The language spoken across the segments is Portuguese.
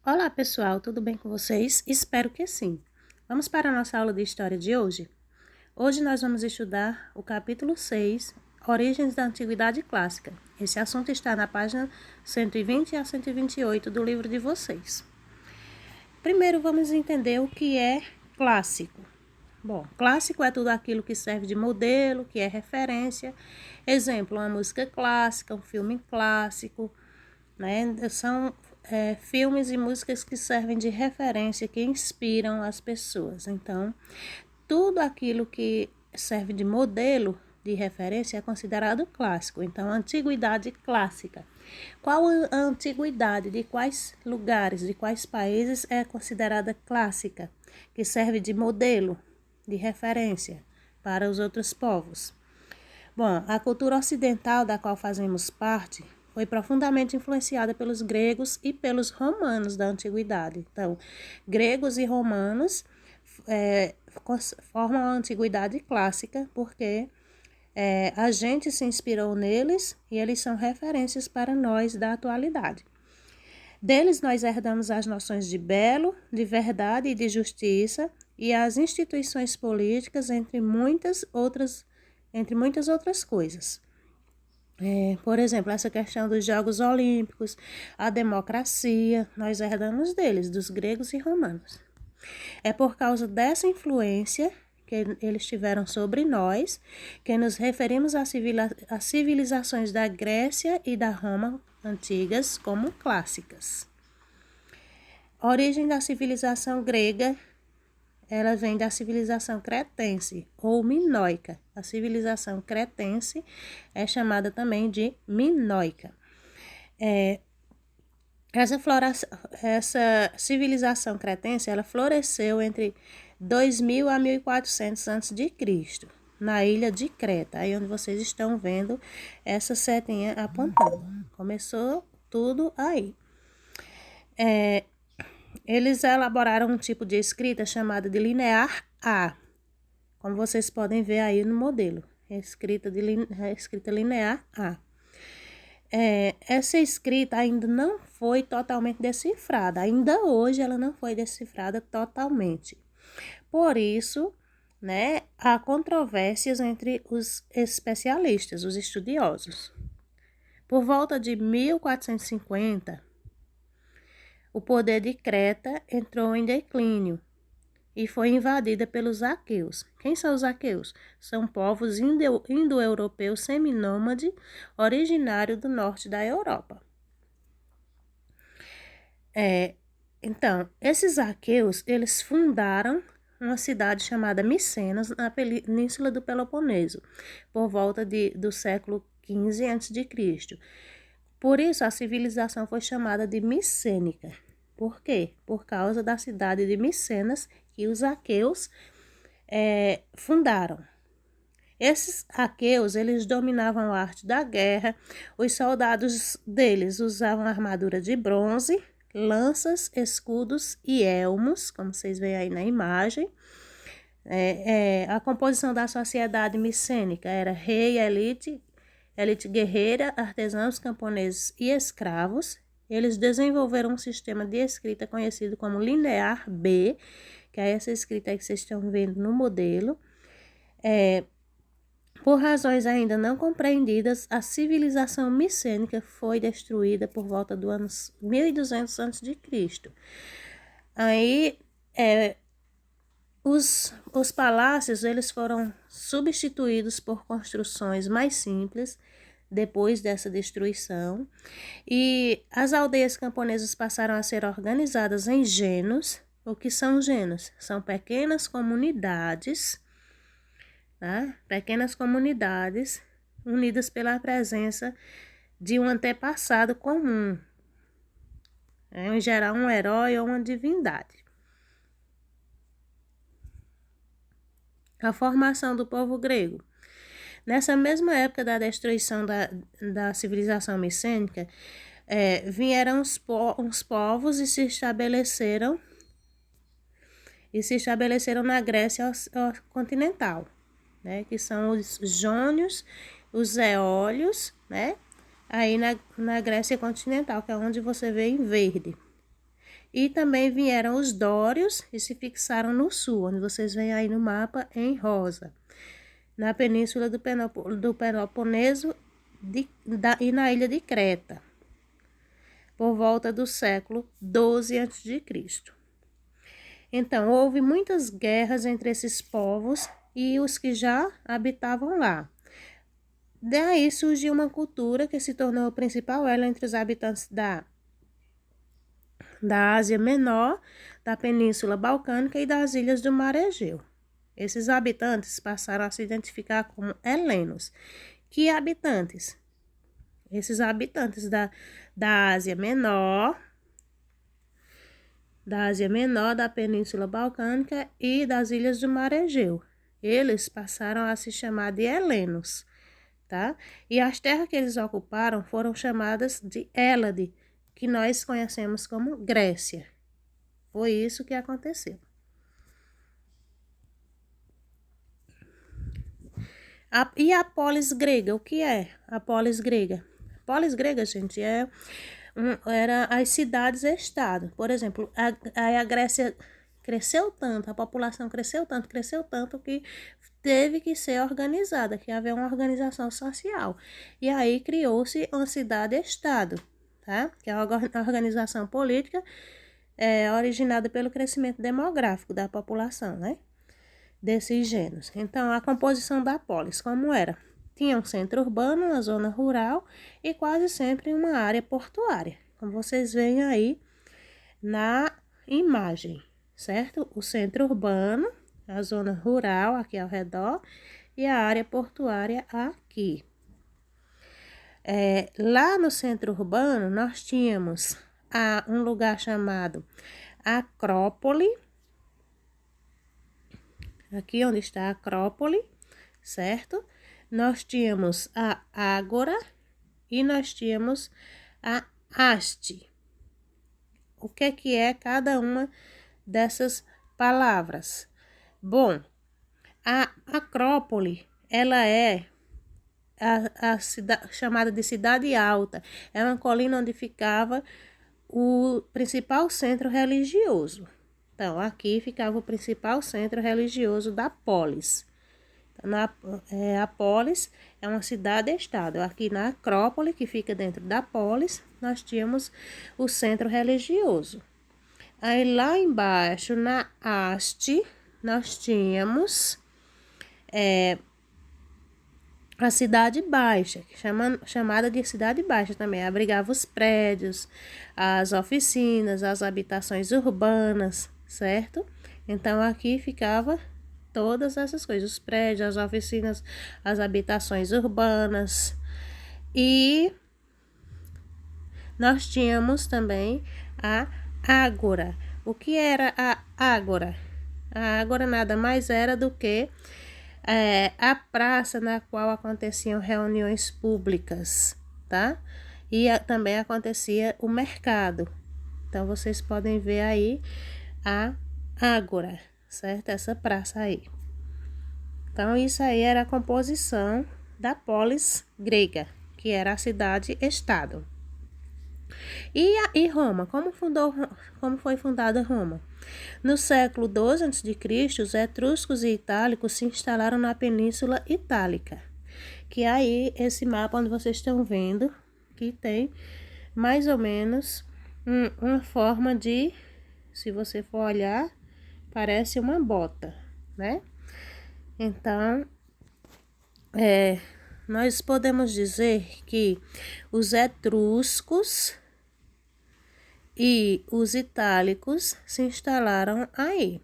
Olá pessoal, tudo bem com vocês? Espero que sim. Vamos para a nossa aula de história de hoje? Hoje nós vamos estudar o capítulo 6, Origens da Antiguidade Clássica. Esse assunto está na página 120 a 128 do livro de vocês. Primeiro vamos entender o que é clássico. Bom, clássico é tudo aquilo que serve de modelo, que é referência. Exemplo, uma música clássica, um filme clássico, né? São filmes e músicas que servem de referência, que inspiram as pessoas. Então, tudo aquilo que serve de modelo, de referência, é considerado clássico. Então, antiguidade clássica. Qual a antiguidade de quais lugares, de quais países é considerada clássica, que serve de modelo, de referência para os outros povos? Bom, a cultura ocidental da qual fazemos parte foi profundamente influenciada pelos gregos e pelos romanos da antiguidade. Então, gregos e romanos formam a antiguidade clássica porque a gente se inspirou neles e eles são referências para nós da atualidade. Deles nós herdamos as noções de belo, de verdade e de justiça e as instituições políticas, entre muitas outras coisas. Por exemplo, essa questão dos Jogos Olímpicos, a democracia, nós herdamos deles, dos gregos e romanos. É por causa dessa influência que eles tiveram sobre nós, que nos referimos às civilizações da Grécia e da Roma antigas como clássicas. A origem da civilização grega, ela vem da civilização cretense ou minoica. A civilização cretense é chamada também de minoica. Essa civilização cretense, ela floresceu entre 2000 a 1400 a.C., na ilha de Creta, aí onde vocês estão vendo essa setinha apontando. Começou tudo aí. Eles elaboraram um tipo de escrita chamada de linear A, como vocês podem ver aí no modelo, escrita linear A. Essa escrita ainda não foi totalmente decifrada, ainda hoje ela não foi decifrada totalmente. Por isso, né, há controvérsias entre os especialistas, os estudiosos. Por volta de 1450, o poder de Creta entrou em declínio e foi invadida pelos aqueus. Quem são os aqueus? São povos indo-europeus seminômade, originário do norte da Europa. Então, esses aqueus, eles fundaram uma cidade chamada Micenas, na península do Peloponeso, por volta do século XV a.C. Por isso, a civilização foi chamada de micênica. Por quê? Por causa da cidade de Micenas, que os aqueus fundaram. Esses aqueus, eles dominavam a arte da guerra. Os soldados deles usavam armadura de bronze, lanças, escudos e elmos, como vocês veem aí na imagem. A composição da sociedade micênica era rei, elite guerreira, artesãos, camponeses e escravos. Eles desenvolveram um sistema de escrita conhecido como linear B, que é essa escrita aí que vocês estão vendo no modelo. Por razões ainda não compreendidas, a civilização micênica foi destruída por volta do ano 1200 a.C. Aí, os palácios eles foram substituídos por construções mais simples depois dessa destruição, e as aldeias camponesas passaram a ser organizadas em genos. O que são genos? São pequenas comunidades, tá? Pequenas comunidades unidas pela presença de um antepassado comum, em geral um herói ou uma divindade. A formação do povo grego. Nessa mesma época da destruição da civilização micênica, vieram uns povos e se estabeleceram na Grécia continental, né, que são os jônios, os eólios, né, aí na Grécia continental, que é onde você vê em verde. E também vieram os dórios e se fixaram no sul, onde vocês veem aí no mapa em rosa, na península do Peloponeso e na ilha de Creta, por volta do século 12 a.C. Então, houve muitas guerras entre esses povos e os que já habitavam lá. Daí surgiu uma cultura que se tornou o principal elo entre os habitantes da Ásia Menor, da Península Balcânica e das ilhas do Mar Egeu. Esses habitantes passaram a se identificar como helenos. Que habitantes? Esses habitantes da Ásia Menor, da Península Balcânica e das ilhas do Mar Egeu. Eles passaram a se chamar de helenos, tá? E as terras que eles ocuparam foram chamadas de Hélade, que nós conhecemos como Grécia. Foi isso que aconteceu. E a polis grega, o que é a polis grega? A polis grega, gente, era as cidades-estado. Por exemplo, a Grécia cresceu tanto, a população cresceu tanto que teve que ser organizada, que havia uma organização social. E aí criou-se uma cidade-estado, tá? Que é uma organização política originada pelo crescimento demográfico da população, né? Desses gêneros. Então, a composição da polis, como era? Tinha um centro urbano, uma zona rural e quase sempre uma área portuária, como vocês veem aí na imagem, certo? O centro urbano, a zona rural aqui ao redor e a área portuária aqui. Lá no centro urbano, nós tínhamos um lugar chamado Acrópole, aqui onde está a Acrópole, certo? Nós tínhamos a Ágora e nós tínhamos a Haste. O que é cada uma dessas palavras? Bom, a Acrópole, ela é a chamada de Cidade Alta. É uma colina onde ficava o principal centro religioso. Então, aqui ficava o principal centro religioso da polis. A polis é uma cidade-estado. Aqui na Acrópole, que fica dentro da polis, nós tínhamos o centro religioso. Aí lá embaixo, na haste, nós tínhamos a Cidade Baixa, chamada de Cidade Baixa também. Abrigava os prédios, as oficinas, as habitações urbanas, certo? Então, aqui ficava todas essas coisas, os prédios, as oficinas, as habitações urbanas. E nós tínhamos também a Ágora. O que era a Ágora? A Ágora nada mais era do que a praça na qual aconteciam reuniões públicas, tá? E também acontecia o mercado. Então, vocês podem ver aí a Ágora, certo? Essa praça aí. Então, isso aí era a composição da polis grega, que era a cidade-estado. E Roma? Como foi fundada Roma? No século XII a.C., os etruscos e itálicos se instalaram na Península Itálica, que é aí esse mapa onde vocês estão vendo, que tem mais ou menos uma forma de, se você for olhar, parece uma bota, né? Então, nós podemos dizer que os etruscos e os itálicos se instalaram aí.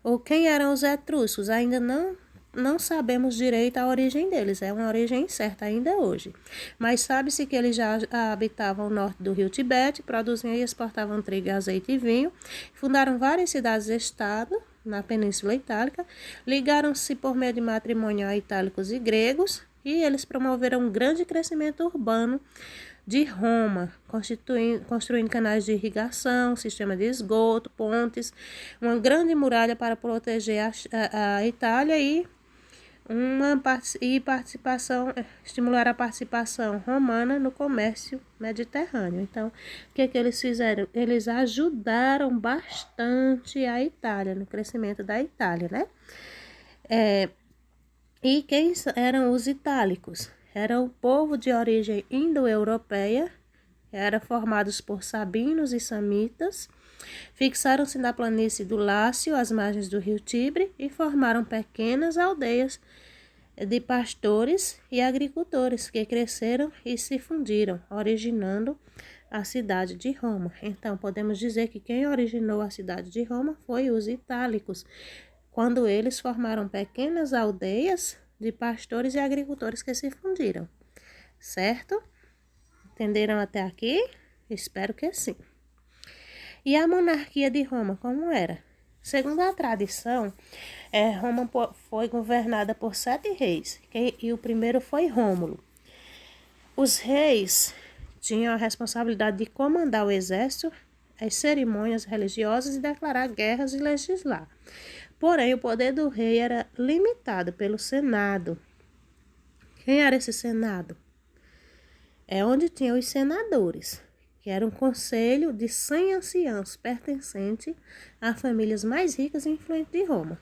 Ou quem eram os etruscos? Ainda não sabemos direito a origem deles, é uma origem incerta ainda hoje. Mas sabe-se que eles já habitavam o norte do rio Tibete, produziam e exportavam trigo, azeite e vinho, fundaram várias cidades-estado na Península Itálica, ligaram-se por meio de matrimônio a itálicos e gregos, e eles promoveram um grande crescimento urbano de Roma, construindo canais de irrigação, sistema de esgoto, pontes, uma grande muralha para proteger a Itália e estimular a participação romana no comércio mediterrâneo. Então, o que eles fizeram? Eles ajudaram bastante a Itália, no crescimento da Itália, né? E quem eram os itálicos? Era o povo de origem indo-europeia, eram formados por sabinos e samitas, fixaram-se na planície do Lácio, às margens do rio Tibre, e formaram pequenas aldeias de pastores e agricultores que cresceram e se fundiram, originando a cidade de Roma. Então, podemos dizer que quem originou a cidade de Roma foi os itálicos, quando eles formaram pequenas aldeias de pastores e agricultores que se fundiram, certo? Entenderam até aqui? Espero que sim. E a monarquia de Roma, como era? Segundo a tradição, Roma foi governada por 7 reis, e o primeiro foi Rômulo. Os reis tinham a responsabilidade de comandar o exército, as cerimônias religiosas e declarar guerras e legislar. Porém, o poder do rei era limitado pelo Senado. Quem era esse Senado? É onde tinha os senadores, que era um conselho de 100 anciãos pertencente a famílias mais ricas e influentes de Roma.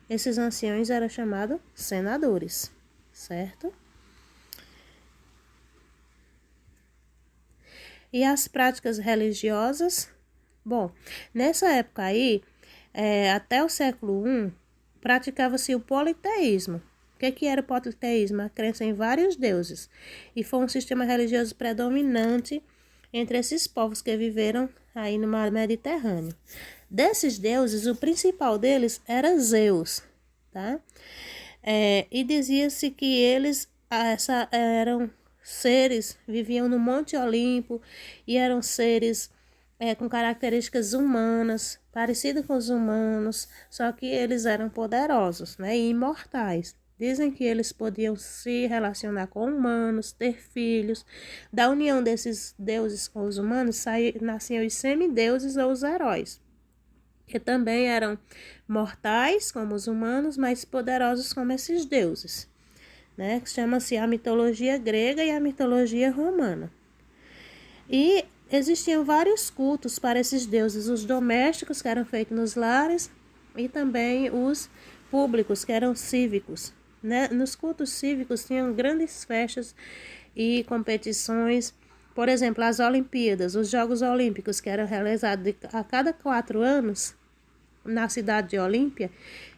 Esses anciãos eram chamados senadores, certo? E as práticas religiosas? Bom, nessa época aí, até o século I, praticava-se o politeísmo. O que era o politeísmo? A crença em vários deuses. E foi um sistema religioso predominante entre esses povos que viveram aí no mar Mediterrâneo. Desses deuses, o principal deles era Zeus, tá? E dizia-se que eles eram seres, viviam no Monte Olimpo e eram seres com características humanas, parecidas com os humanos, só que eles eram poderosos, né, e imortais. Dizem que eles podiam se relacionar com humanos, ter filhos. Da união desses deuses com os humanos nasciam os semideuses ou os heróis, que também eram mortais como os humanos, mas poderosos como esses deuses, né? Chama-se a mitologia grega e a mitologia romana. E existiam vários cultos para esses deuses, os domésticos, que eram feitos nos lares, e também os públicos, que eram cívicos, né? Nos cultos cívicos tinham grandes festas e competições. Por exemplo, as Olimpíadas, os Jogos Olímpicos, que eram realizados a cada 4 anos na cidade de Olímpia,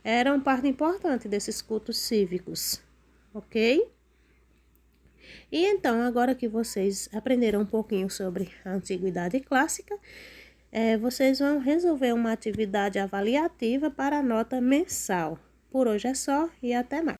eram parte importante desses cultos cívicos, ok? E então, agora que vocês aprenderam um pouquinho sobre a Antiguidade Clássica, vocês vão resolver uma atividade avaliativa para a nota mensal. Por hoje é só e até mais.